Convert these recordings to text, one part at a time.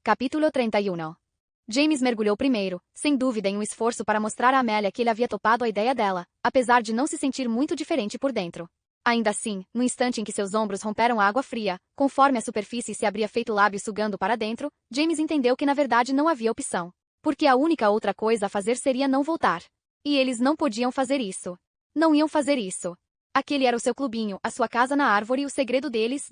Capítulo 31. James mergulhou primeiro, sem dúvida em um esforço para mostrar a Amélia que ele havia topado a ideia dela, apesar de não se sentir muito diferente por dentro. Ainda assim, no instante em que seus ombros romperam a água fria, conforme a superfície se abria feito lábio sugando para dentro, James entendeu que na verdade não havia opção. Porque a única outra coisa a fazer seria não voltar. E eles não podiam fazer isso. Não iam fazer isso. Aquele era o seu clubinho, a sua casa na árvore e o segredo deles.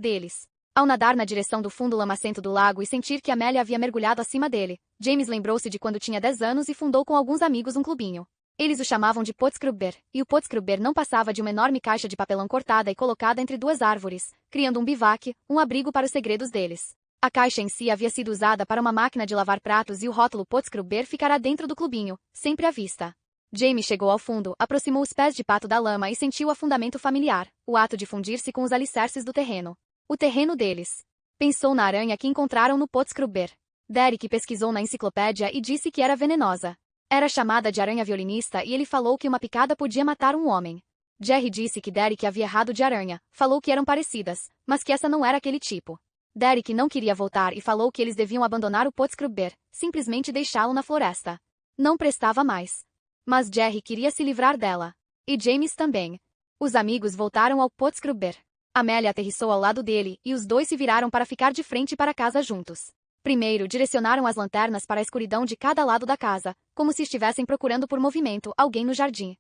Ao nadar na direção do fundo lamacento do lago e sentir que Amélia havia mergulhado acima dele, James lembrou-se de quando tinha 10 anos e fundou com alguns amigos um clubinho. Eles o chamavam de Potskrubber, e o Potskrubber não passava de uma enorme caixa de papelão cortada e colocada entre duas árvores, criando um bivac, um abrigo para os segredos deles. A caixa em si havia sido usada para uma máquina de lavar pratos e o rótulo Potskrubber ficará dentro do clubinho, sempre à vista. James chegou ao fundo, aproximou os pés de pato da lama e sentiu o afundamento familiar, o ato de fundir-se com os alicerces do terreno. O terreno deles. Pensou na aranha que encontraram no Potskrubber. Derek pesquisou na enciclopédia e disse que era venenosa. Era chamada de aranha violinista e ele falou que uma picada podia matar um homem. Jerry disse que Derek havia errado de aranha, falou que eram parecidas, mas que essa não era aquele tipo. Derek não queria voltar e falou que eles deviam abandonar o Potskrubber, simplesmente deixá-lo na floresta. Não prestava mais. Mas Jerry queria se livrar dela. E James também. Os amigos voltaram ao Potskrubber. Amélia aterrissou ao lado dele, e os dois se viraram para ficar de frente para a casa juntos. Primeiro, direcionaram as lanternas para a escuridão de cada lado da casa, como se estivessem procurando por movimento alguém no jardim.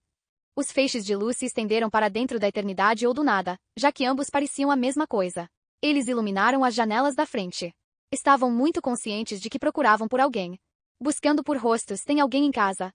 Os feixes de luz se estenderam para dentro da eternidade ou do nada, já que ambos pareciam a mesma coisa. Eles iluminaram as janelas da frente. Estavam muito conscientes de que procuravam por alguém. Buscando por rostos, tem alguém em casa.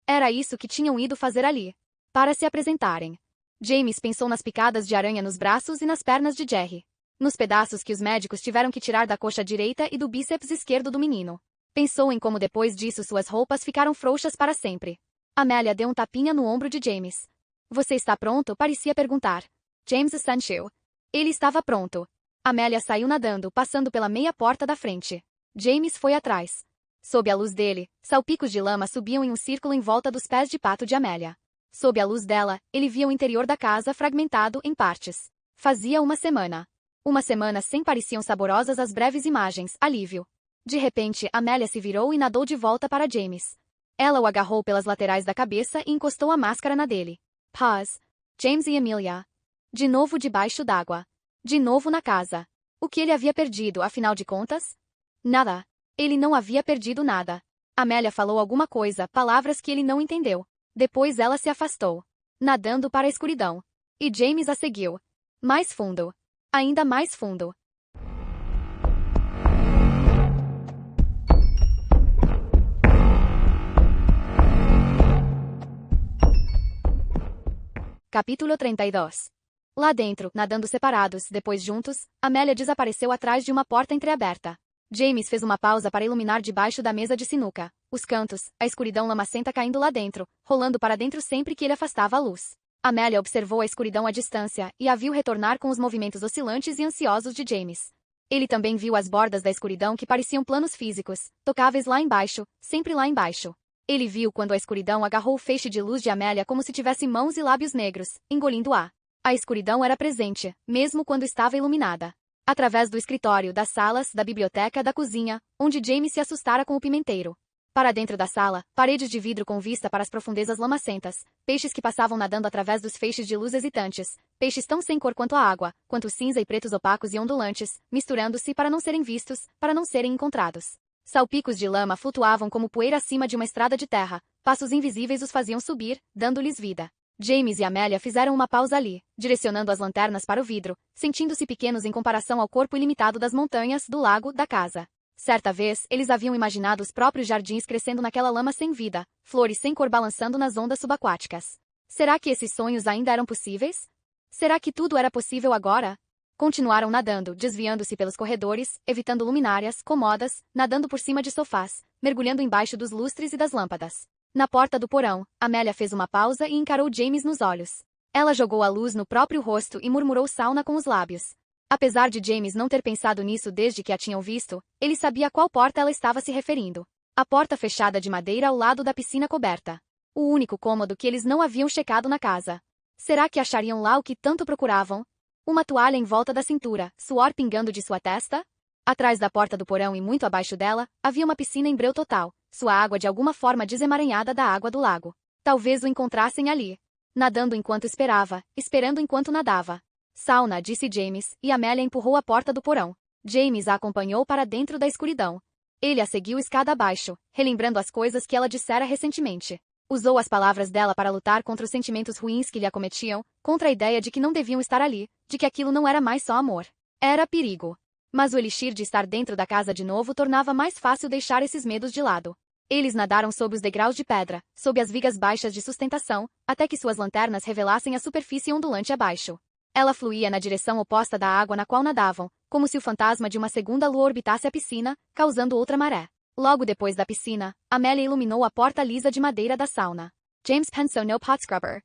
Era isso que tinham ido fazer ali. Para se apresentarem. James pensou nas picadas de aranha nos braços e nas pernas de Jerry. Nos pedaços que os médicos tiveram que tirar da coxa direita e do bíceps esquerdo do menino. Pensou em como depois disso suas roupas ficaram frouxas para sempre. Amélia deu um tapinha no ombro de James. Você está pronto? Parecia perguntar. James assentiu. Ele estava pronto. Amélia saiu nadando, passando pela meia porta da frente. James foi atrás. Sob a luz dele, salpicos de lama subiam em um círculo em volta dos pés de pato de Amélia. Sob a luz dela, ele via o interior da casa fragmentado em partes. Fazia uma semana. Uma semana sem pareciam saborosas as breves imagens, alívio. De repente, Amélia se virou e nadou de volta para James. Ela o agarrou pelas laterais da cabeça e encostou a máscara na dele. Paz. James e Amelia. De novo debaixo d'água. De novo na casa. O que ele havia perdido, afinal de contas? Nada. Ele não havia perdido nada. Amélia falou alguma coisa, palavras que ele não entendeu. Depois ela se afastou, nadando para a escuridão. E James a seguiu. Mais fundo. Ainda mais fundo. Capítulo 32. Lá dentro, nadando separados, depois juntos, Amélia desapareceu atrás de uma porta entreaberta. James fez uma pausa para iluminar debaixo da mesa de sinuca. Os cantos, a escuridão lamacenta caindo lá dentro, rolando para dentro sempre que ele afastava a luz. Amélia observou a escuridão à distância e a viu retornar com os movimentos oscilantes e ansiosos de James. Ele também viu as bordas da escuridão que pareciam planos físicos, tocáveis lá embaixo, sempre lá embaixo. Ele viu quando a escuridão agarrou o feixe de luz de Amélia como se tivesse mãos e lábios negros, engolindo-a. A escuridão era presente, mesmo quando estava iluminada. Através do escritório, das salas, da biblioteca, da cozinha, onde James se assustara com o pimenteiro. Para dentro da sala, paredes de vidro com vista para as profundezas lamacentas, peixes que passavam nadando através dos feixes de luz hesitantes, peixes tão sem cor quanto a água, quanto cinza e pretos opacos e ondulantes, misturando-se para não serem vistos, para não serem encontrados. Salpicos de lama flutuavam como poeira acima de uma estrada de terra, passos invisíveis os faziam subir, dando-lhes vida. James e Amélia fizeram uma pausa ali, direcionando as lanternas para o vidro, sentindo-se pequenos em comparação ao corpo ilimitado das montanhas, do lago, da casa. Certa vez, eles haviam imaginado os próprios jardins crescendo naquela lama sem vida, flores sem cor balançando nas ondas subaquáticas. Será que esses sonhos ainda eram possíveis? Será que tudo era possível agora? Continuaram nadando, desviando-se pelos corredores, evitando luminárias, comodas, nadando por cima de sofás, mergulhando embaixo dos lustres e das lâmpadas. Na porta do porão, Amélia fez uma pausa e encarou James nos olhos. Ela jogou a luz no próprio rosto e murmurou sauna com os lábios. Apesar de James não ter pensado nisso desde que a tinham visto, ele sabia a qual porta ela estava se referindo. A porta fechada de madeira ao lado da piscina coberta. O único cômodo que eles não haviam checado na casa. Será que achariam lá o que tanto procuravam? Uma toalha em volta da cintura, suor pingando de sua testa? Atrás da porta do porão e muito abaixo dela, havia uma piscina em breu total, sua água de alguma forma desemaranhada da água do lago. Talvez o encontrassem ali. Nadando enquanto esperava, esperando enquanto nadava. Sauna, disse James, e Amélia empurrou a porta do porão. James a acompanhou para dentro da escuridão. Ele a seguiu escada abaixo, relembrando as coisas que ela dissera recentemente. Usou as palavras dela para lutar contra os sentimentos ruins que lhe acometiam, contra a ideia de que não deviam estar ali, de que aquilo não era mais só amor. Era perigo. Mas o elixir de estar dentro da casa de novo tornava mais fácil deixar esses medos de lado. Eles nadaram sob os degraus de pedra, sob as vigas baixas de sustentação, até que suas lanternas revelassem a superfície ondulante abaixo. Ela fluía na direção oposta da água na qual nadavam, como se o fantasma de uma segunda lua orbitasse a piscina, causando outra maré. Logo depois da piscina, Amélia iluminou a porta lisa de madeira da sauna. James pensou no pot scrubber.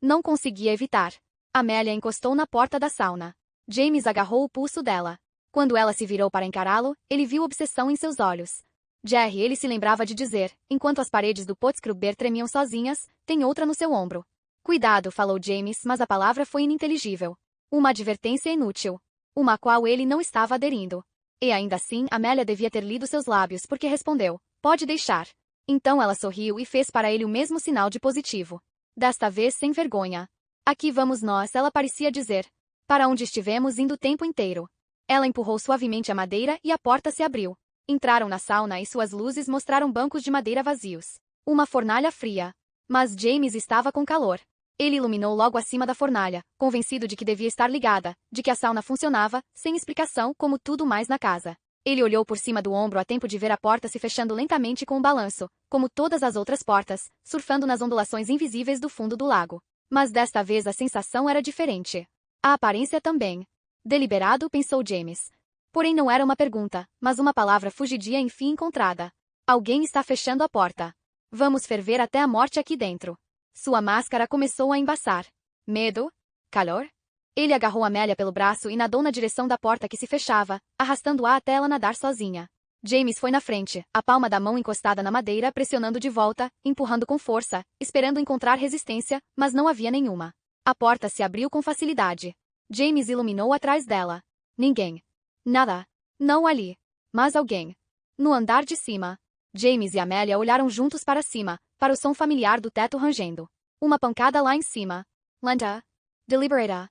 Não conseguia evitar. Amélia encostou na porta da sauna. James agarrou o pulso dela. Quando ela se virou para encará-lo, ele viu obsessão em seus olhos. Jerry, ele se lembrava de dizer, enquanto as paredes do pot scrubber tremiam sozinhas, tem outra no seu ombro. Cuidado, falou James, mas a palavra foi ininteligível. Uma advertência inútil. Uma a qual ele não estava aderindo. E ainda assim, Amélia devia ter lido seus lábios porque respondeu, pode deixar. Então ela sorriu e fez para ele o mesmo sinal de positivo. Desta vez sem vergonha. Aqui vamos nós, ela parecia dizer. Para onde estivemos indo o tempo inteiro. Ela empurrou suavemente a madeira e a porta se abriu. Entraram na sauna e suas luzes mostraram bancos de madeira vazios. Uma fornalha fria. Mas James estava com calor. Ele iluminou logo acima da fornalha, convencido de que devia estar ligada, de que a sauna funcionava, sem explicação, como tudo mais na casa. Ele olhou por cima do ombro a tempo de ver a porta se fechando lentamente com um balanço, como todas as outras portas, surfando nas ondulações invisíveis do fundo do lago. Mas desta vez a sensação era diferente. A aparência também. Deliberado, pensou James. Porém não era uma pergunta, mas uma palavra fugidia enfim encontrada. Alguém está fechando a porta. Vamos ferver até a morte aqui dentro. Sua máscara começou a embaçar. Medo? Calor? Ele agarrou Amélia pelo braço e nadou na direção da porta que se fechava, arrastando-a até ela nadar sozinha. James foi na frente, a palma da mão encostada na madeira, pressionando de volta, empurrando com força, esperando encontrar resistência, mas não havia nenhuma. A porta se abriu com facilidade. James iluminou atrás dela. Ninguém. Nada. Não ali. Mas alguém. No andar de cima. James e Amélia olharam juntos para cima, para o som familiar do teto rangendo. Uma pancada lá em cima. Lenta. Deliberada.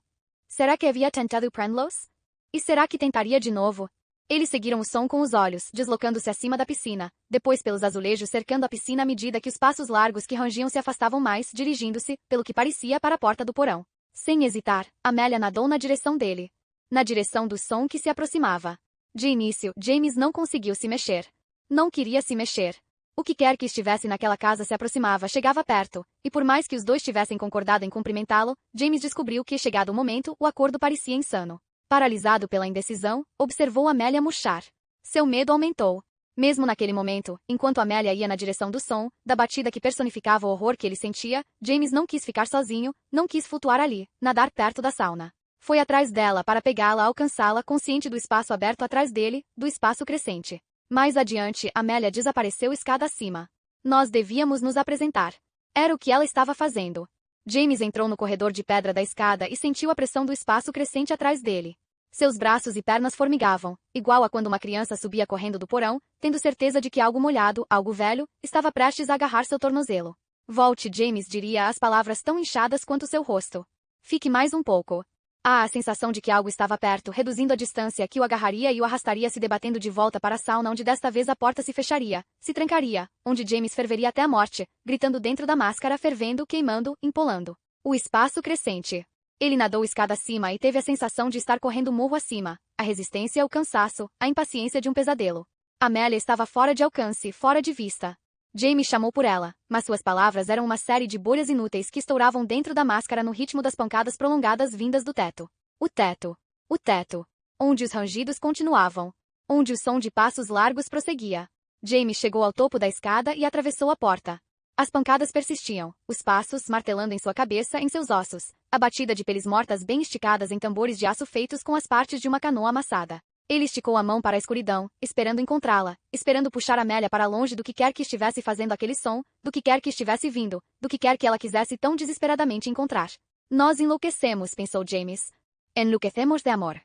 Será que havia tentado prendê-los? E será que tentaria de novo? Eles seguiram o som com os olhos, deslocando-se acima da piscina, depois pelos azulejos cercando a piscina à medida que os passos largos que rangiam se afastavam mais, dirigindo-se, pelo que parecia, para a porta do porão. Sem hesitar, Amélia nadou na direção dele. Na direção do som que se aproximava. De início, James não conseguiu se mexer. Não queria se mexer. O que quer que estivesse naquela casa se aproximava, chegava perto, e por mais que os dois tivessem concordado em cumprimentá-lo, James descobriu que, chegado o momento, o acordo parecia insano. Paralisado pela indecisão, observou Amélia murchar. Seu medo aumentou. Mesmo naquele momento, enquanto Amélia ia na direção do som, da batida que personificava o horror que ele sentia, James não quis ficar sozinho, não quis flutuar ali, nadar perto da sauna. Foi atrás dela para pegá-la, alcançá-la, consciente do espaço aberto atrás dele, do espaço crescente. Mais adiante, Amélia desapareceu escada acima. Nós devíamos nos apresentar. Era o que ela estava fazendo. James entrou no corredor de pedra da escada e sentiu a pressão do espaço crescente atrás dele. Seus braços e pernas formigavam, igual a quando uma criança subia correndo do porão, tendo certeza de que algo molhado, algo velho, estava prestes a agarrar seu tornozelo. Volte, James diria as palavras tão inchadas quanto seu rosto. Fique mais um pouco. A sensação de que algo estava perto, reduzindo a distância que o agarraria e o arrastaria se debatendo de volta para a sauna onde desta vez a porta se fecharia, se trancaria, onde James ferveria até a morte, gritando dentro da máscara, fervendo, queimando, empolando. O espaço crescente. Ele nadou escada acima e teve a sensação de estar correndo morro acima, a resistência, o cansaço, a impaciência de um pesadelo. Amélia estava fora de alcance, fora de vista. James chamou por ela, mas suas palavras eram uma série de bolhas inúteis que estouravam dentro da máscara no ritmo das pancadas prolongadas vindas do teto. O teto. O teto. Onde os rangidos continuavam. Onde o som de passos largos prosseguia. James chegou ao topo da escada e atravessou a porta. As pancadas persistiam, os passos martelando em sua cabeça, em seus ossos, a batida de peles mortas bem esticadas em tambores de aço feitos com as partes de uma canoa amassada. Ele esticou a mão para a escuridão, esperando encontrá-la, esperando puxar Amélia para longe do que quer que estivesse fazendo aquele som, do que quer que estivesse vindo, do que quer que ela quisesse tão desesperadamente encontrar. Nós enlouquecemos, pensou James. Enlouquecemos de amor.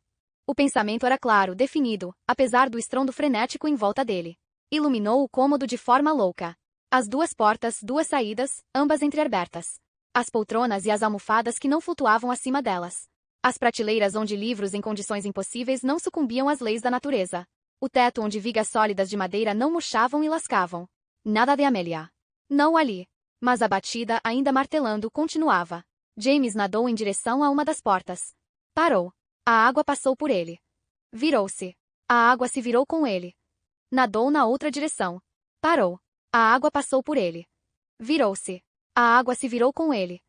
O pensamento era claro, definido, apesar do estrondo frenético em volta dele. Iluminou o cômodo de forma louca. As duas portas, duas saídas, ambas entreabertas. As poltronas e as almofadas que não flutuavam acima delas. As prateleiras onde livros em condições impossíveis não sucumbiam às leis da natureza. O teto onde vigas sólidas de madeira não murchavam e lascavam. Nada de Amélia. Não ali. Mas a batida, ainda martelando, continuava. James nadou em direção a uma das portas. Parou. A água passou por ele. Virou-se. A água se virou com ele. Nadou na outra direção. Parou. A água passou por ele. Virou-se. A água se virou com ele.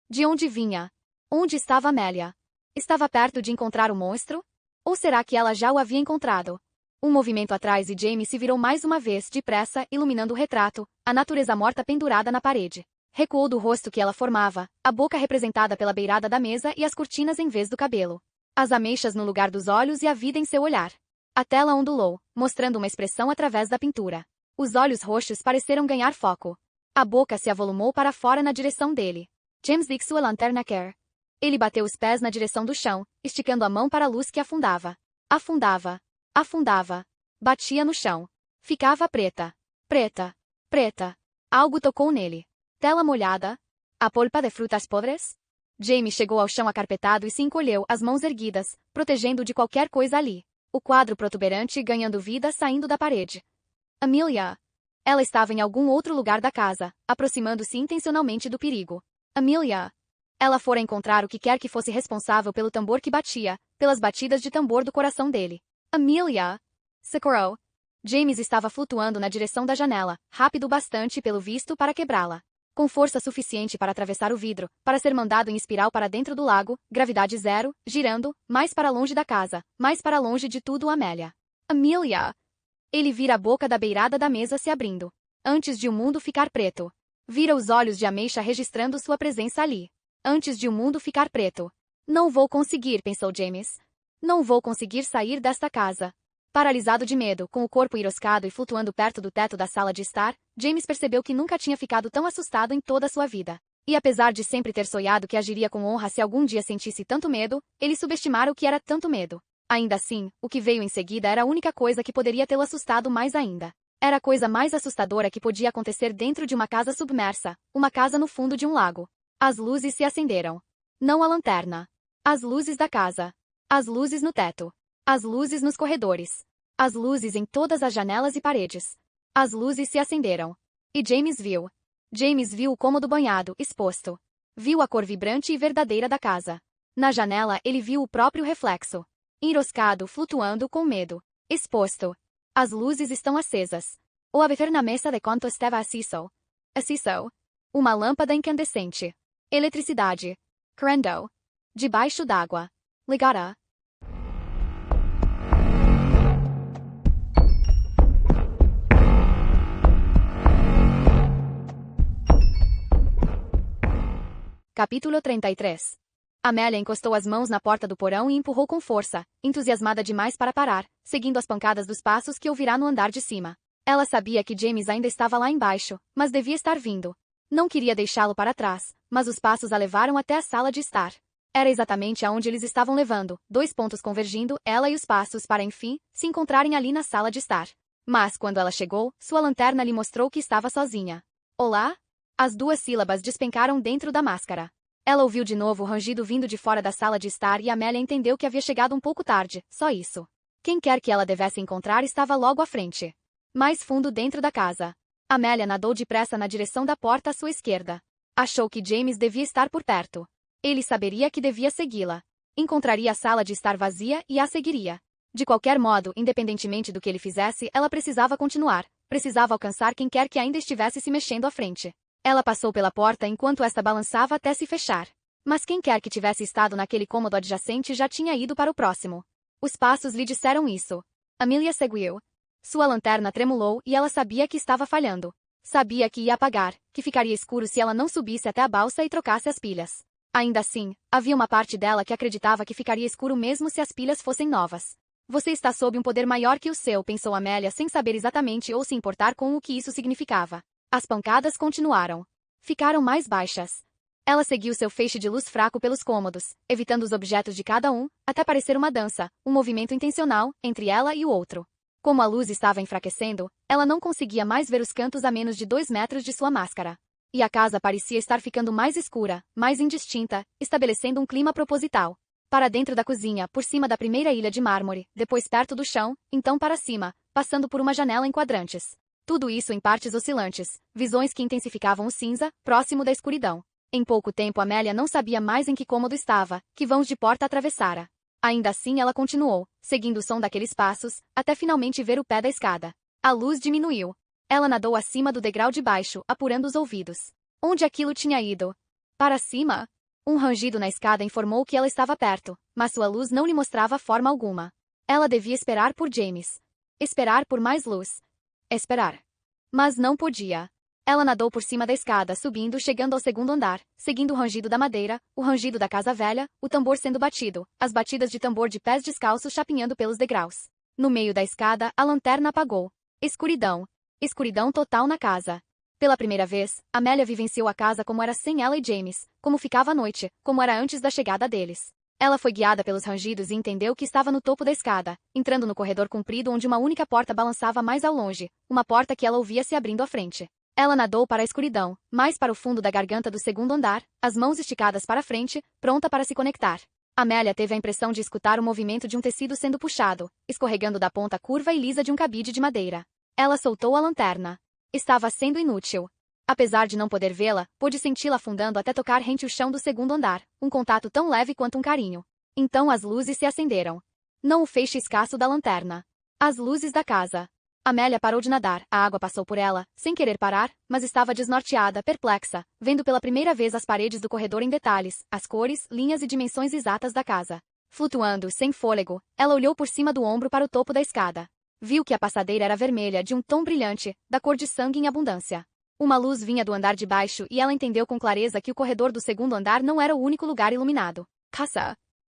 De onde vinha? Onde estava Amélia? Estava perto de encontrar o monstro? Ou será que ela já o havia encontrado? Um movimento atrás e James se virou mais uma vez, depressa, iluminando o retrato, a natureza morta pendurada na parede. Recuou do rosto que ela formava, a boca representada pela beirada da mesa e as cortinas em vez do cabelo. As ameixas no lugar dos olhos e a vida em seu olhar. A tela ondulou, mostrando uma expressão através da pintura. Os olhos roxos pareceram ganhar foco. A boca se avolumou para fora na direção dele. James liga sua lanterna quer. Ele bateu os pés na direção do chão, esticando a mão para a luz que afundava. Afundava. Afundava. Batia no chão. Ficava preta. Preta. Preta. Algo tocou nele. Tela molhada. A polpa de frutas podres? James chegou ao chão acarpetado e se encolheu, as mãos erguidas, protegendo de qualquer coisa ali. O quadro protuberante ganhando vida saindo da parede. Amelia. Ela estava em algum outro lugar da casa, aproximando-se intencionalmente do perigo. Amelia. Ela fora encontrar o que quer que fosse responsável pelo tambor que batia, pelas batidas de tambor do coração dele. Amelia. Socorro. James estava flutuando na direção da janela, rápido bastante pelo visto para quebrá-la. Com força suficiente para atravessar o vidro, para ser mandado em espiral para dentro do lago, gravidade zero, girando, mais para longe da casa, mais para longe de tudo Amélia. Amelia! Ele vira a boca da beirada da mesa se abrindo. Antes de o mundo ficar preto. Vira os olhos de ameixa registrando sua presença ali. Antes de o mundo ficar preto. Não vou conseguir, pensou James. Não vou conseguir sair desta casa. Paralisado de medo, com o corpo enroscado e flutuando perto do teto da sala de estar, James percebeu que nunca tinha ficado tão assustado em toda a sua vida. E apesar de sempre ter sonhado que agiria com honra se algum dia sentisse tanto medo, ele subestimara o que era tanto medo. Ainda assim, o que veio em seguida era a única coisa que poderia tê-lo assustado mais ainda. Era a coisa mais assustadora que podia acontecer dentro de uma casa submersa, uma casa no fundo de um lago. As luzes se acenderam. Não a lanterna. As luzes da casa. As luzes no teto. As luzes nos corredores. As luzes em todas as janelas e paredes. As luzes se acenderam. E James viu. James viu o cômodo banhado, exposto. Viu a cor vibrante e verdadeira da casa. Na janela ele viu o próprio reflexo. Enroscado, flutuando com medo. Exposto. As luzes estão acesas. O haver na mesa de quanto estava acceso. Acceso. Uma lâmpada incandescente. Eletricidade. Crendo. Debaixo d'água. Ligada. Capítulo 33. Amélia encostou as mãos na porta do porão e empurrou com força, entusiasmada demais para parar, seguindo as pancadas dos passos que ouvirá no andar de cima. Ela sabia que James ainda estava lá embaixo, mas devia estar vindo. Não queria deixá-lo para trás, mas os passos a levaram até a sala de estar. Era exatamente aonde eles estavam levando, dois pontos convergindo, ela e os passos para, enfim, se encontrarem ali na sala de estar. Mas, quando ela chegou, sua lanterna lhe mostrou que estava sozinha. Olá? As duas sílabas despencaram dentro da máscara. Ela ouviu de novo o rangido vindo de fora da sala de estar e Amélia entendeu que havia chegado um pouco tarde, só isso. Quem quer que ela devesse encontrar estava logo à frente. Mais fundo dentro da casa. Amélia nadou depressa na direção da porta à sua esquerda. Achou que James devia estar por perto. Ele saberia que devia segui-la. Encontraria a sala de estar vazia e a seguiria. De qualquer modo, independentemente do que ele fizesse, ela precisava continuar. Precisava alcançar quem quer que ainda estivesse se mexendo à frente. Ela passou pela porta enquanto esta balançava até se fechar. Mas quem quer que tivesse estado naquele cômodo adjacente já tinha ido para o próximo. Os passos lhe disseram isso. Amelia seguiu. Sua lanterna tremulou e ela sabia que estava falhando. Sabia que ia apagar, que ficaria escuro se ela não subisse até a balsa e trocasse as pilhas. Ainda assim, havia uma parte dela que acreditava que ficaria escuro mesmo se as pilhas fossem novas. Você está sob um poder maior que o seu, pensou Amélia sem saber exatamente ou se importar com o que isso significava. As pancadas continuaram. Ficaram mais baixas. Ela seguiu seu feixe de luz fraco pelos cômodos, evitando os objetos de cada um, até parecer uma dança, um movimento intencional, entre ela e o outro. Como a luz estava enfraquecendo, ela não conseguia mais ver os cantos a menos de 2 metros de sua máscara. E a casa parecia estar ficando mais escura, mais indistinta, estabelecendo um clima proposital. Para dentro da cozinha, por cima da primeira ilha de mármore, depois perto do chão, então para cima, passando por uma janela em quadrantes. Tudo isso em partes oscilantes, visões que intensificavam o cinza, próximo da escuridão. Em pouco tempo Amélia não sabia mais em que cômodo estava, que vãos de porta atravessara. Ainda assim ela continuou, seguindo o som daqueles passos, até finalmente ver o pé da escada. A luz diminuiu. Ela nadou acima do degrau de baixo, apurando os ouvidos. Onde aquilo tinha ido? Para cima? Um rangido na escada informou que ela estava perto, mas sua luz não lhe mostrava forma alguma. Ela devia esperar por James. Esperar por mais luz. Esperar. Mas não podia. Ela nadou por cima da escada, subindo, chegando ao segundo andar, seguindo o rangido da madeira, o rangido da casa velha, o tambor sendo batido, as batidas de tambor de pés descalços chapinhando pelos degraus. No meio da escada, a lanterna apagou. Escuridão. Escuridão total na casa. Pela primeira vez, Amélia vivenciou a casa como era sem ela e James, como ficava à noite, como era antes da chegada deles. Ela foi guiada pelos rangidos e entendeu que estava no topo da escada, entrando no corredor comprido onde uma única porta balançava mais ao longe, uma porta que ela ouvia se abrindo à frente. Ela nadou para a escuridão, mais para o fundo da garganta do segundo andar, as mãos esticadas para frente, pronta para se conectar. Amélia teve a impressão de escutar o movimento de um tecido sendo puxado, escorregando da ponta curva e lisa de um cabide de madeira. Ela soltou a lanterna. Estava sendo inútil. Apesar de não poder vê-la, pôde senti-la afundando até tocar rente o chão do segundo andar, um contato tão leve quanto um carinho. Então as luzes se acenderam. Não o feixe escasso da lanterna. As luzes da casa. Amélia parou de nadar, a água passou por ela, sem querer parar, mas estava desnorteada, perplexa, vendo pela primeira vez as paredes do corredor em detalhes, as cores, linhas e dimensões exatas da casa. Flutuando, sem fôlego, ela olhou por cima do ombro para o topo da escada. Viu que a passadeira era vermelha, de um tom brilhante, da cor de sangue em abundância. Uma luz vinha do andar de baixo e ela entendeu com clareza que o corredor do segundo andar não era o único lugar iluminado.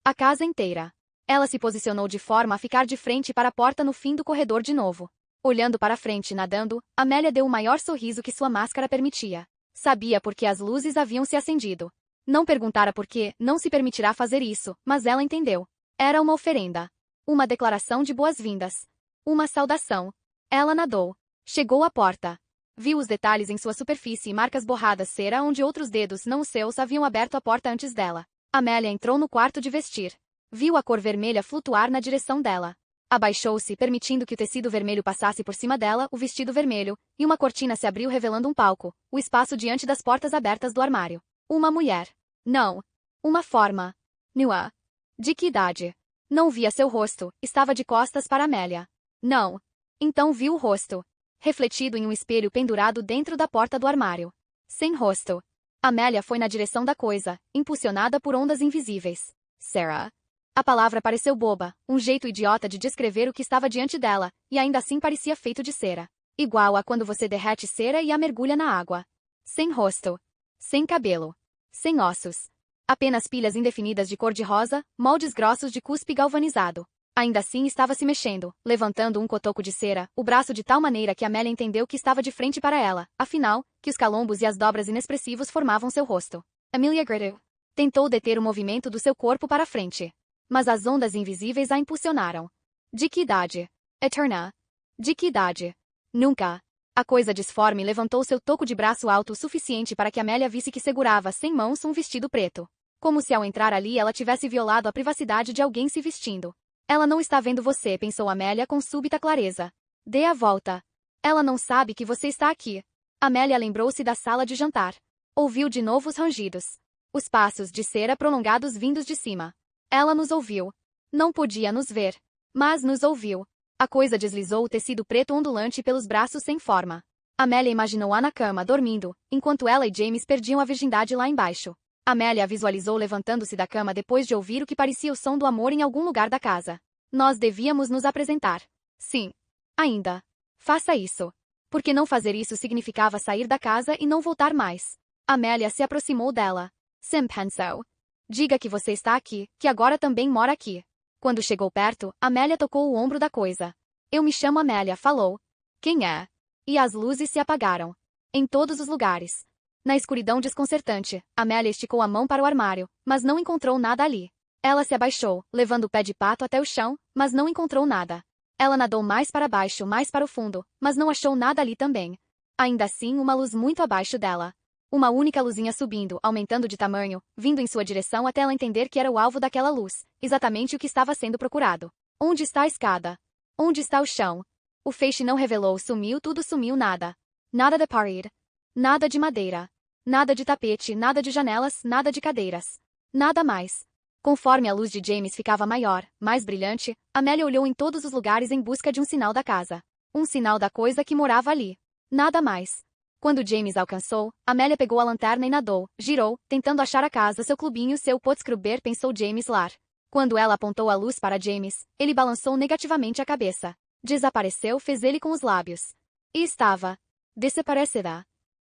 A casa inteira. Ela se posicionou de forma a ficar de frente para a porta no fim do corredor de novo. Olhando para frente nadando, Amélia deu o maior sorriso que sua máscara permitia. Sabia por que as luzes haviam se acendido. Não perguntara por que, não se permitirá fazer isso, mas ela entendeu. Era uma oferenda. Uma declaração de boas-vindas. Uma saudação. Ela nadou. Chegou à porta. Viu os detalhes em sua superfície e marcas borradas cera onde outros dedos, não os seus, haviam aberto a porta antes dela. Amélia entrou no quarto de vestir. Viu a cor vermelha flutuar na direção dela. Abaixou-se, permitindo que o tecido vermelho passasse por cima dela, o vestido vermelho, e uma cortina se abriu revelando um palco, o espaço diante das portas abertas do armário. Uma mulher. Não. Uma forma. Nua. De que idade? Não via seu rosto, estava de costas para Amélia. Não. Então viu o rosto. Refletido em um espelho pendurado dentro da porta do armário. Sem rosto. Amélia foi na direção da coisa, impulsionada por ondas invisíveis. Sarah. A palavra pareceu boba, um jeito idiota de descrever o que estava diante dela, e ainda assim parecia feito de cera. Igual a quando você derrete cera e a mergulha na água. Sem rosto. Sem cabelo. Sem ossos. Apenas pilhas indefinidas de cor-de-rosa, moldes grossos de cuspe galvanizado. Ainda assim estava se mexendo, levantando um cotoco de cera, o braço de tal maneira que Amélia entendeu que estava de frente para ela, afinal, que os calombos e as dobras inexpressivos formavam seu rosto. Amelia gritou. Tentou deter o movimento do seu corpo para frente. Mas as ondas invisíveis a impulsionaram. De que idade? Eterna. De que idade? Nunca. A coisa disforme levantou seu toco de braço alto o suficiente para que Amélia visse que segurava sem mãos um vestido preto. Como se ao entrar ali ela tivesse violado a privacidade de alguém se vestindo. Ela não está vendo você, pensou Amélia com súbita clareza. Dê a volta. Ela não sabe que você está aqui. Amélia lembrou-se da sala de jantar. Ouviu de novo os rangidos. Os passos de cera prolongados vindos de cima. Ela nos ouviu. Não podia nos ver. Mas nos ouviu. A coisa deslizou o tecido preto ondulante pelos braços sem forma. Amélia imaginou-a na cama, dormindo, enquanto ela e James perdiam a virgindade lá embaixo. Amélia a visualizou levantando-se da cama depois de ouvir o que parecia o som do amor em algum lugar da casa. Nós devíamos nos apresentar. Sim. Ainda. Faça isso. Porque não fazer isso significava sair da casa e não voltar mais. Amélia se aproximou dela. Sim, pensou. Diga que você está aqui, que agora também mora aqui. Quando chegou perto, Amélia tocou o ombro da coisa. Eu me chamo Amélia, falou. Quem é? E as luzes se apagaram. Em todos os lugares. Na escuridão desconcertante, Amélia esticou a mão para o armário, mas não encontrou nada ali. Ela se abaixou, levando o pé de pato até o chão, mas não encontrou nada. Ela nadou mais para baixo, mais para o fundo, mas não achou nada ali também. Ainda assim, uma luz muito abaixo dela. Uma única luzinha subindo, aumentando de tamanho, vindo em sua direção até ela entender que era o alvo daquela luz, exatamente o que estava sendo procurado. Onde está a escada? Onde está o chão? O feixe não revelou, sumiu, tudo sumiu, nada. Nada de parede. Nada de madeira. Nada de tapete, nada de janelas, nada de cadeiras. Nada mais. Conforme a luz de James ficava maior, mais brilhante, Amélia olhou em todos os lugares em busca de um sinal da casa. Um sinal da coisa que morava ali. Nada mais. Quando James alcançou, Amélia pegou a lanterna e nadou, girou, tentando achar a casa, seu clubinho, seu Pottscruber, pensou James Lar. Quando ela apontou a luz para James, ele balançou negativamente a cabeça. Desapareceu, fez ele com os lábios. E estava desaparecida.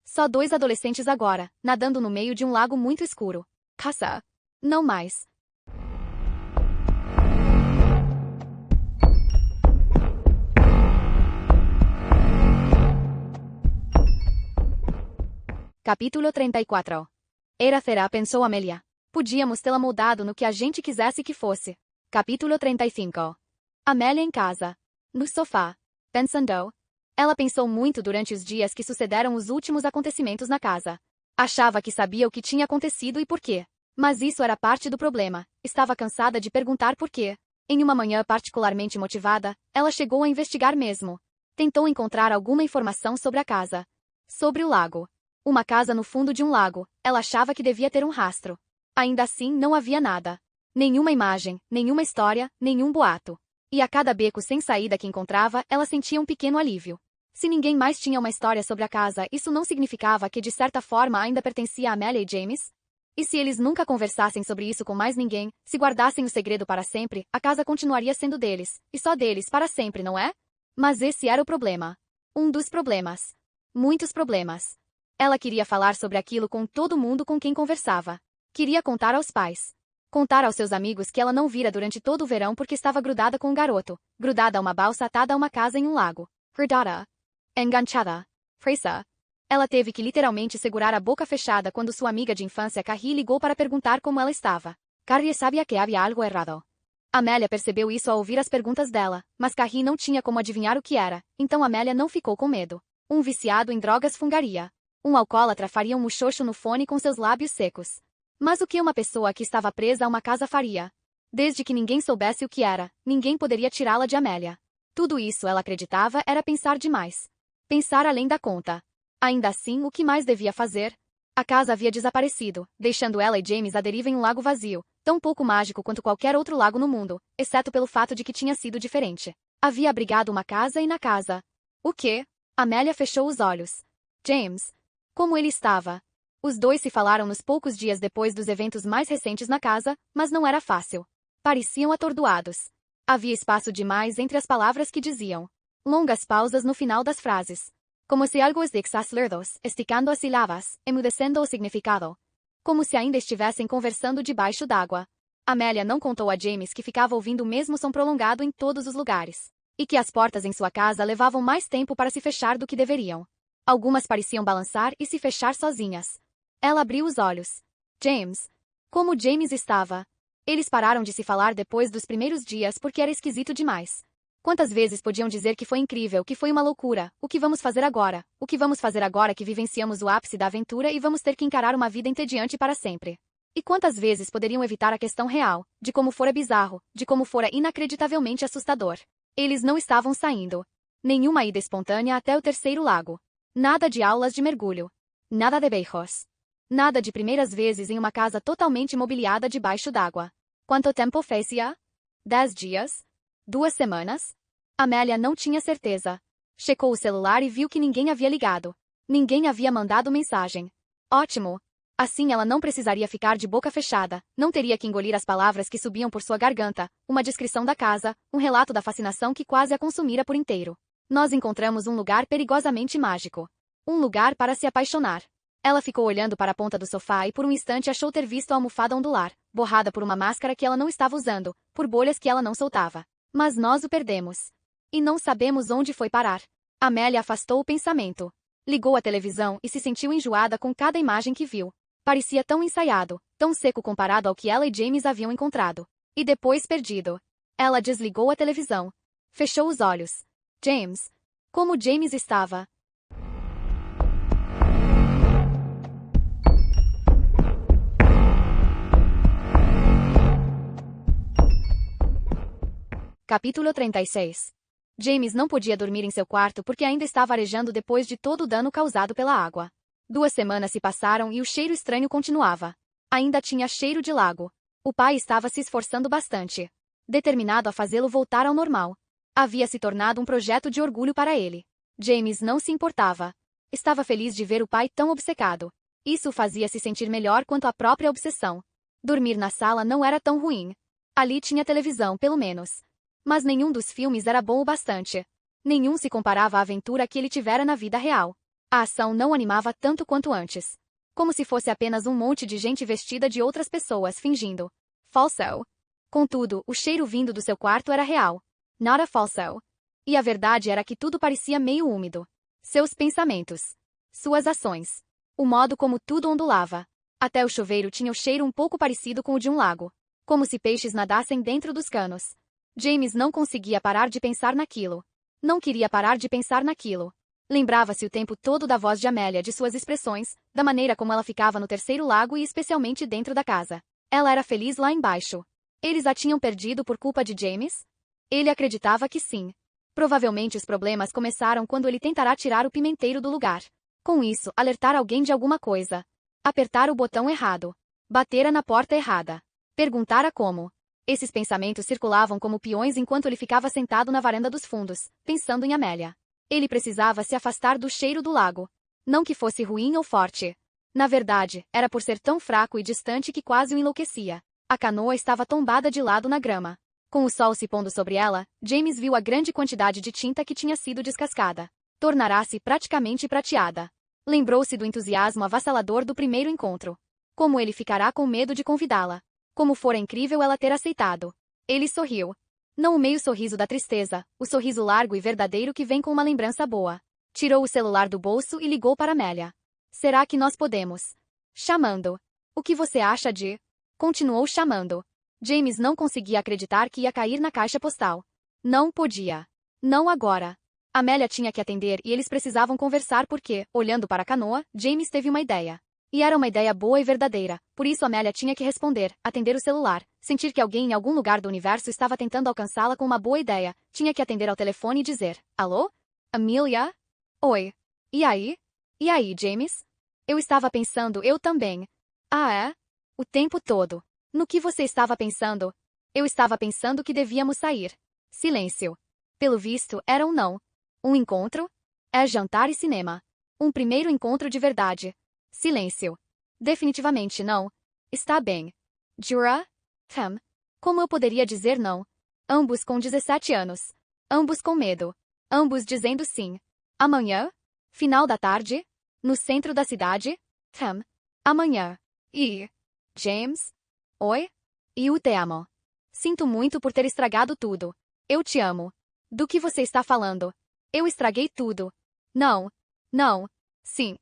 Só 2 adolescentes agora, nadando no meio de um lago muito escuro. Caça. Não mais. Capítulo 34. Será, pensou Amélia. Podíamos tê-la moldado no que a gente quisesse que fosse. Capítulo 35. Amélia em casa. No sofá. Pensando. Ela pensou muito durante os dias que sucederam os últimos acontecimentos na casa. Achava que sabia o que tinha acontecido e por quê. Mas isso era parte do problema. Estava cansada de perguntar por quê. Em uma manhã particularmente motivada, ela chegou a investigar mesmo. Tentou encontrar alguma informação sobre a casa. Sobre o lago. Uma casa no fundo de um lago. Ela achava que devia ter um rastro. Ainda assim, não havia nada. Nenhuma imagem, nenhuma história, nenhum boato. E a cada beco sem saída que encontrava, ela sentia um pequeno alívio. Se ninguém mais tinha uma história sobre a casa, isso não significava que de certa forma ainda pertencia a Amélia e James? E se eles nunca conversassem sobre isso com mais ninguém, se guardassem o segredo para sempre, a casa continuaria sendo deles, e só deles para sempre, não é? Mas esse era o problema. Um dos problemas. Muitos problemas. Ela queria falar sobre aquilo com todo mundo com quem conversava. Queria contar aos pais. Contar aos seus amigos que ela não vira durante todo o verão porque estava grudada com um garoto, grudada a uma balsa atada a uma casa em um lago. Grudada. Enganchada. Presa. Ela teve que literalmente segurar a boca fechada quando sua amiga de infância Carrie ligou para perguntar como ela estava. Carrie sabia que havia algo errado. Amélia percebeu isso ao ouvir as perguntas dela, mas Carrie não tinha como adivinhar o que era, então Amélia não ficou com medo. Um viciado em drogas fungaria. Um alcoólatra faria um muxoxo no fone com seus lábios secos. Mas o que uma pessoa que estava presa a uma casa faria? Desde que ninguém soubesse o que era, ninguém poderia tirá-la de Amélia. Tudo isso, ela acreditava, era pensar demais. Pensar além da conta. Ainda assim, o que mais devia fazer? A casa havia desaparecido, deixando ela e James à deriva em um lago vazio, tão pouco mágico quanto qualquer outro lago no mundo, exceto pelo fato de que tinha sido diferente. Havia abrigado uma casa e na casa. O quê? Amélia fechou os olhos. James. Como ele estava? Os dois se falaram nos poucos dias depois dos eventos mais recentes na casa, mas não era fácil. Pareciam atordoados. Havia espaço demais entre as palavras que diziam. Longas pausas no final das frases. Como se algo os lerdos, esticando as sílabas, emudecendo o significado. Como se ainda estivessem conversando debaixo d'água. Amélia não contou a James que ficava ouvindo o mesmo som prolongado em todos os lugares. E que as portas em sua casa levavam mais tempo para se fechar do que deveriam. Algumas pareciam balançar e se fechar sozinhas. Ela abriu os olhos. James. Como James estava? Eles pararam de se falar depois dos primeiros dias porque era esquisito demais. Quantas vezes podiam dizer que foi incrível, que foi uma loucura, o que vamos fazer agora? O que vamos fazer agora que vivenciamos o ápice da aventura e vamos ter que encarar uma vida entediante para sempre? E quantas vezes poderiam evitar a questão real, de como fora bizarro, de como fora inacreditavelmente assustador? Eles não estavam saindo. Nenhuma ida espontânea até o terceiro lago. Nada de aulas de mergulho. Nada de beijos. Nada de primeiras vezes em uma casa totalmente mobiliada debaixo d'água. Quanto tempo fazia? 10 dias? 2 semanas? Amélia não tinha certeza. Checou o celular e viu que ninguém havia ligado. Ninguém havia mandado mensagem. Ótimo! Assim ela não precisaria ficar de boca fechada, não teria que engolir as palavras que subiam por sua garganta, uma descrição da casa, um relato da fascinação que quase a consumira por inteiro. Nós encontramos um lugar perigosamente mágico. Um lugar para se apaixonar. Ela ficou olhando para a ponta do sofá e por um instante achou ter visto a almofada ondular, borrada por uma máscara que ela não estava usando, por bolhas que ela não soltava. Mas nós o perdemos. E não sabemos onde foi parar. Amélia afastou o pensamento. Ligou a televisão e se sentiu enjoada com cada imagem que viu. Parecia tão ensaiado, tão seco comparado ao que ela e James haviam encontrado. E depois perdido. Ela desligou a televisão. Fechou os olhos. James. Como James estava? Capítulo 36. James não podia dormir em seu quarto porque ainda estava arejando depois de todo o dano causado pela água. 2 semanas se passaram e o cheiro estranho continuava. Ainda tinha cheiro de lago. O pai estava se esforçando bastante, determinado a fazê-lo voltar ao normal. Havia se tornado um projeto de orgulho para ele. James não se importava. Estava feliz de ver o pai tão obcecado. Isso o fazia se sentir melhor quanto à própria obsessão. Dormir na sala não era tão ruim. Ali tinha televisão, pelo menos. Mas nenhum dos filmes era bom o bastante. Nenhum se comparava à aventura que ele tivera na vida real. A ação não animava tanto quanto antes. Como se fosse apenas um monte de gente vestida de outras pessoas fingindo. Falso. Contudo, o cheiro vindo do seu quarto era real. Nada falso. E a verdade era que tudo parecia meio úmido. Seus pensamentos. Suas ações. O modo como tudo ondulava. Até o chuveiro tinha o cheiro um pouco parecido com o de um lago. Como se peixes nadassem dentro dos canos. James não conseguia parar de pensar naquilo. Não queria parar de pensar naquilo. Lembrava-se o tempo todo da voz de Amélia, de suas expressões, da maneira como ela ficava no terceiro lago e especialmente dentro da casa. Ela era feliz lá embaixo. Eles a tinham perdido por culpa de James? Ele acreditava que sim. Provavelmente os problemas começaram quando ele tentará tirar o pimenteiro do lugar. Com isso, alertar alguém de alguma coisa. Apertar o botão errado. Batera na porta errada. Perguntara como. Esses pensamentos circulavam como peões enquanto ele ficava sentado na varanda dos fundos, pensando em Amélia. Ele precisava se afastar do cheiro do lago. Não que fosse ruim ou forte. Na verdade, era por ser tão fraco e distante que quase o enlouquecia. A canoa estava tombada de lado na grama. Com o sol se pondo sobre ela, James viu a grande quantidade de tinta que tinha sido descascada. Tornará-se praticamente prateada. Lembrou-se do entusiasmo avassalador do primeiro encontro. Como ele ficará com medo de convidá-la. Como fora incrível ela ter aceitado. Ele sorriu. Não o meio sorriso da tristeza, o sorriso largo e verdadeiro que vem com uma lembrança boa. Tirou o celular do bolso e ligou para Amélia. Será que nós podemos? Chamando. O que você acha de? Continuou chamando. James não conseguia acreditar que ia cair na caixa postal. Não podia. Não agora. Amélia tinha que atender e eles precisavam conversar porque, olhando para a canoa, James teve uma ideia. E era uma ideia boa e verdadeira, por isso Amélia tinha que responder, atender o celular, sentir que alguém em algum lugar do universo estava tentando alcançá-la com uma boa ideia, tinha que atender ao telefone e dizer, alô? Amelia? Oi. E aí? E aí, James? Eu estava pensando, eu também. Ah, é? O tempo todo. No que você estava pensando? Eu estava pensando que devíamos sair. Silêncio. Pelo visto, era um não. Um encontro? É jantar e cinema. Um primeiro encontro de verdade. Silêncio. Definitivamente não. Está bem. Jura? Como eu poderia dizer não? Ambos com 17 anos. Ambos com medo. Ambos dizendo sim. Amanhã? Final da tarde? No centro da cidade? Amanhã. E? James? Oi? Eu te amo. Sinto muito por ter estragado tudo. Eu te amo. Do que você está falando? Eu estraguei tudo. Não. Não. Sim.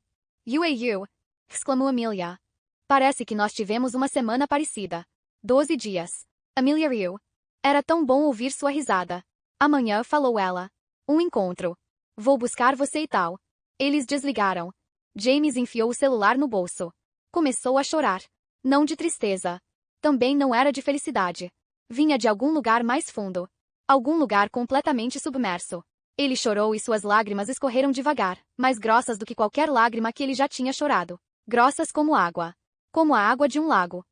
You e you. Exclamou Amelia. Parece que nós tivemos uma semana parecida. 12 dias. Amelia riu. Era tão bom ouvir sua risada. Amanhã, falou ela. Um encontro. Vou buscar você e tal. Eles desligaram. James enfiou o celular no bolso. Começou a chorar. Não de tristeza. Também não era de felicidade. Vinha de algum lugar mais fundo. Algum lugar completamente submerso. Ele chorou e suas lágrimas escorreram devagar, mais grossas do que qualquer lágrima que ele já tinha chorado. Grossas como água. Como a água de um lago.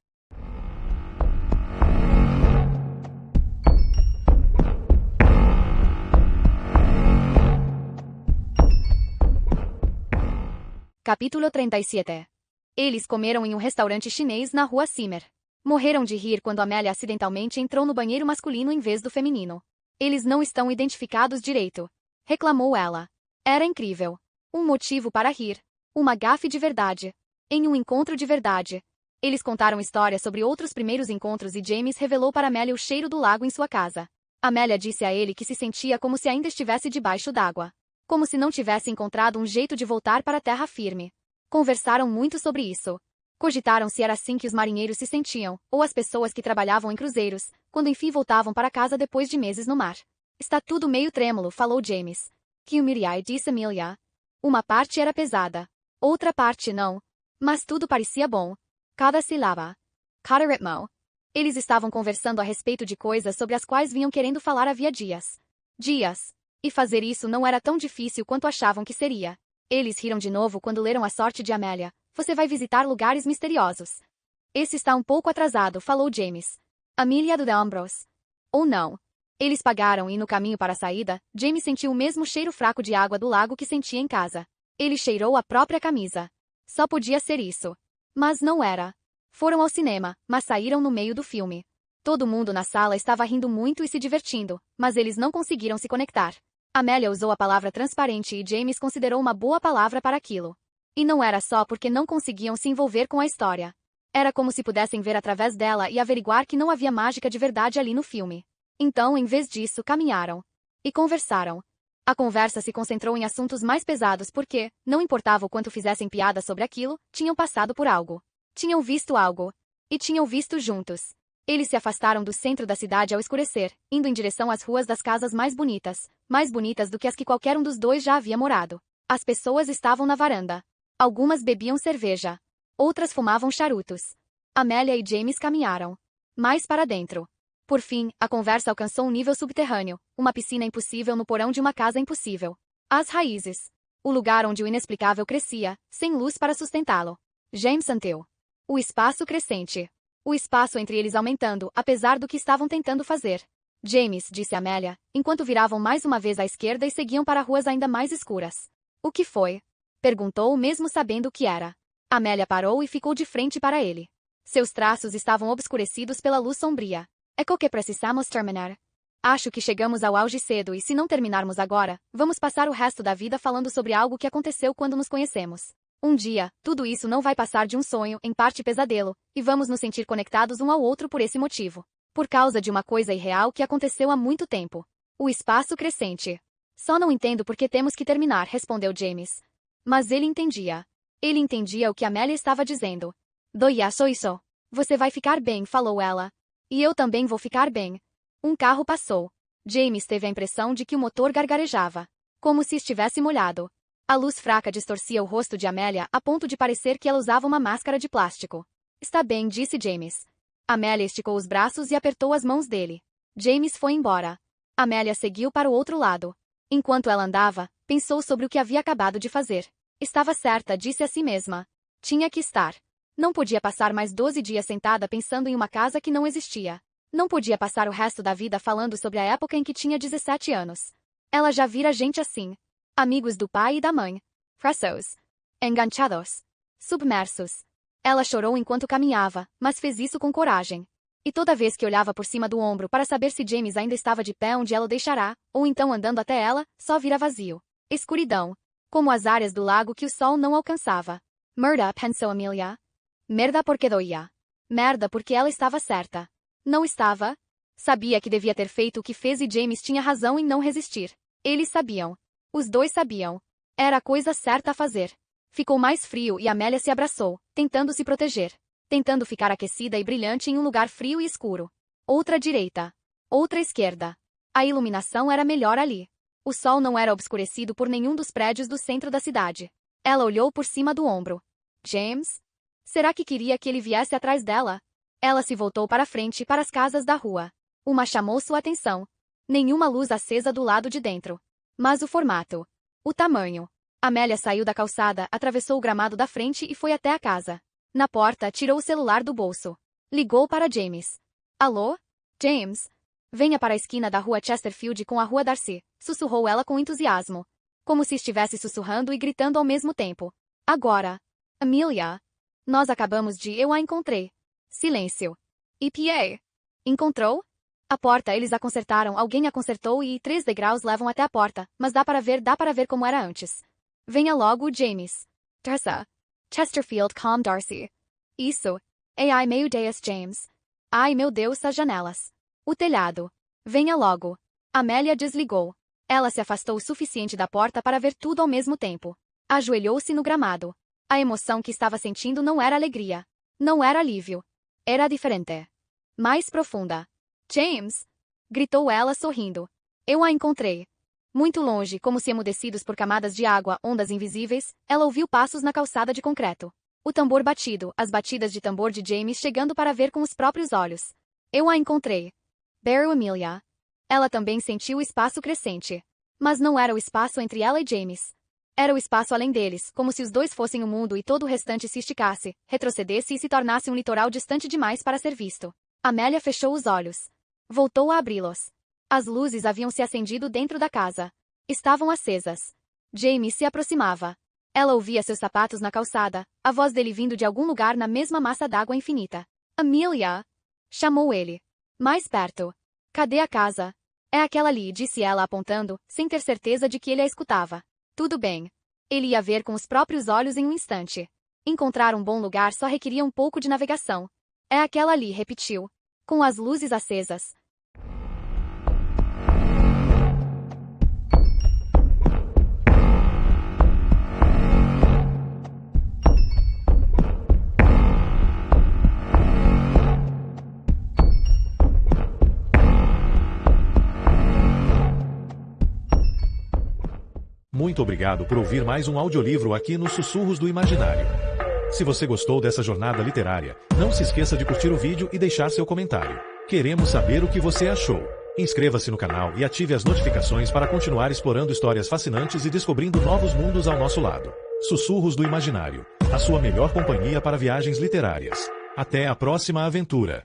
Capítulo 37. Eles comeram em um restaurante chinês na rua Simmer. Morreram de rir quando Amélia acidentalmente entrou no banheiro masculino em vez do feminino. Eles não estão identificados direito. Reclamou ela. Era incrível. Um motivo para rir. Uma gafe de verdade. Em um encontro de verdade. Eles contaram histórias sobre outros primeiros encontros e James revelou para Amélia o cheiro do lago em sua casa. Amélia disse a ele que se sentia como se ainda estivesse debaixo d'água. Como se não tivesse encontrado um jeito de voltar para a terra firme. Conversaram muito sobre isso. Cogitaram se era assim que os marinheiros se sentiam, ou as pessoas que trabalhavam em cruzeiros, quando enfim voltavam para casa depois de meses no mar. Está tudo meio trêmulo, falou James. Que humilhai, disse Amelia. Uma parte era pesada. Outra parte não. Mas tudo parecia bom. Cada sílaba. Cada ritmo. Eles estavam conversando a respeito de coisas sobre as quais vinham querendo falar havia dias. Dias. E fazer isso não era tão difícil quanto achavam que seria. Eles riram de novo quando leram a sorte de Amélia. Você vai visitar lugares misteriosos. Esse está um pouco atrasado, falou James. Amelia do de ombros. Ou não. Eles pagaram e no caminho para a saída, James sentiu o mesmo cheiro fraco de água do lago que sentia em casa. Ele cheirou a própria camisa. Só podia ser isso. Mas não era. Foram ao cinema, mas saíram no meio do filme. Todo mundo na sala estava rindo muito e se divertindo, mas eles não conseguiram se conectar. Amélia usou a palavra transparente e James considerou uma boa palavra para aquilo. E não era só porque não conseguiam se envolver com a história. Era como se pudessem ver através dela e averiguar que não havia mágica de verdade ali no filme. Então, em vez disso, caminharam. E conversaram. A conversa se concentrou em assuntos mais pesados porque, não importava o quanto fizessem piada sobre aquilo, tinham passado por algo. Tinham visto algo. E tinham visto juntos. Eles se afastaram do centro da cidade ao escurecer, indo em direção às ruas das casas mais bonitas do que as que qualquer um dos dois já havia morado. As pessoas estavam na varanda. Algumas bebiam cerveja. Outras fumavam charutos. Amélia e James caminharam. Mais para dentro. Por fim, a conversa alcançou um nível subterrâneo, uma piscina impossível no porão de uma casa impossível. As raízes. O lugar onde o inexplicável crescia, sem luz para sustentá-lo. James anteu. O espaço crescente. O espaço entre eles aumentando, apesar do que estavam tentando fazer. James, disse Amélia, enquanto viravam mais uma vez à esquerda e seguiam para ruas ainda mais escuras. O que foi? Perguntou, mesmo sabendo o que era. Amélia parou e ficou de frente para ele. Seus traços estavam obscurecidos pela luz sombria. É que precisamos terminar. Acho que chegamos ao auge cedo e se não terminarmos agora, vamos passar o resto da vida falando sobre algo que aconteceu quando nos conhecemos. Um dia, tudo isso não vai passar de um sonho, em parte pesadelo, e vamos nos sentir conectados um ao outro por esse motivo. Por causa de uma coisa irreal que aconteceu há muito tempo. O espaço crescente. Só não entendo por que temos que terminar, respondeu James. Mas ele entendia. Ele entendia o que Amélia estava dizendo. Doia só isso. Você vai ficar bem, falou ela. E eu também vou ficar bem. Um carro passou. James teve a impressão de que o motor gargarejava. Como se estivesse molhado. A luz fraca distorcia o rosto de Amélia a ponto de parecer que ela usava uma máscara de plástico. Está bem, disse James. Amélia esticou os braços e apertou as mãos dele. James foi embora. Amélia seguiu para o outro lado. Enquanto ela andava, pensou sobre o que havia acabado de fazer. Estava certa, disse a si mesma. Tinha que estar. Não podia passar mais 12 dias sentada pensando em uma casa que não existia. Não podia passar o resto da vida falando sobre a época em que tinha 17 anos. Ela já vira gente assim. Amigos do pai e da mãe. Presos. Enganchados. Submersos. Ela chorou enquanto caminhava, mas fez isso com coragem. E toda vez que olhava por cima do ombro para saber se James ainda estava de pé onde ela o deixará, ou então andando até ela, só vira vazio. Escuridão. Como as áreas do lago que o sol não alcançava. Merda, pensou Amelia. Merda porque doía. Merda porque ela estava certa. Não estava? Sabia que devia ter feito o que fez e James tinha razão em não resistir. Eles sabiam. Os dois sabiam. Era a coisa certa a fazer. Ficou mais frio e Amélia se abraçou, tentando se proteger. Tentando ficar aquecida e brilhante em um lugar frio e escuro. Outra direita. Outra esquerda. A iluminação era melhor ali. O sol não era obscurecido por nenhum dos prédios do centro da cidade. Ela olhou por cima do ombro. James? Será que queria que ele viesse atrás dela? Ela se voltou para frente para as casas da rua. Uma chamou sua atenção. Nenhuma luz acesa do lado de dentro. Mas o formato. O tamanho. Amélia saiu da calçada, atravessou o gramado da frente e foi até a casa. Na porta, tirou o celular do bolso. Ligou para James. Alô? James? Venha para a esquina da rua Chesterfield com a rua Darcy, sussurrou ela com entusiasmo. Como se estivesse sussurrando e gritando ao mesmo tempo. Agora. Amelia. Nós acabamos de... Eu a encontrei. Silêncio. EPA. Encontrou? A porta eles a consertaram, alguém a consertou e 3 degraus levam até a porta, mas dá para ver como era antes. Venha logo, James. Darcy. Chesterfield com Darcy. Isso. Ai meu Deus, James. Ai meu Deus, as janelas. O telhado. Venha logo. Amélia desligou. Ela se afastou o suficiente da porta para ver tudo ao mesmo tempo. Ajoelhou-se no gramado. A emoção que estava sentindo não era alegria. Não era alívio. Era diferente. Mais profunda. James! Gritou ela sorrindo. Eu a encontrei. Muito longe, como se emudecidos por camadas de água, ondas invisíveis, ela ouviu passos na calçada de concreto. O tambor batido, as batidas de tambor de James chegando para ver com os próprios olhos. Eu a encontrei. Beryl Amelia. Ela também sentiu o espaço crescente. Mas não era o espaço entre ela e James. Era o espaço além deles, como se os dois fossem o mundo e todo o restante se esticasse, retrocedesse e se tornasse um litoral distante demais para ser visto. Amélia fechou os olhos. Voltou a abri-los. As luzes haviam se acendido dentro da casa. Estavam acesas. James se aproximava. Ela ouvia seus sapatos na calçada, a voz dele vindo de algum lugar na mesma massa d'água infinita. Amelia! Chamou ele. Mais perto. Cadê a casa? É aquela ali, disse ela apontando, sem ter certeza de que ele a escutava. Tudo bem. Ele ia ver com os próprios olhos em um instante. Encontrar um bom lugar só requeria um pouco de navegação. É aquela ali, repetiu. Com as luzes acesas. Muito obrigado por ouvir mais um audiolivro aqui nos Sussurros do Imaginário. Se você gostou dessa jornada literária, não se esqueça de curtir o vídeo e deixar seu comentário. Queremos saber o que você achou. Inscreva-se no canal e ative as notificações para continuar explorando histórias fascinantes e descobrindo novos mundos ao nosso lado. Sussurros do Imaginário, a sua melhor companhia para viagens literárias. Até a próxima aventura!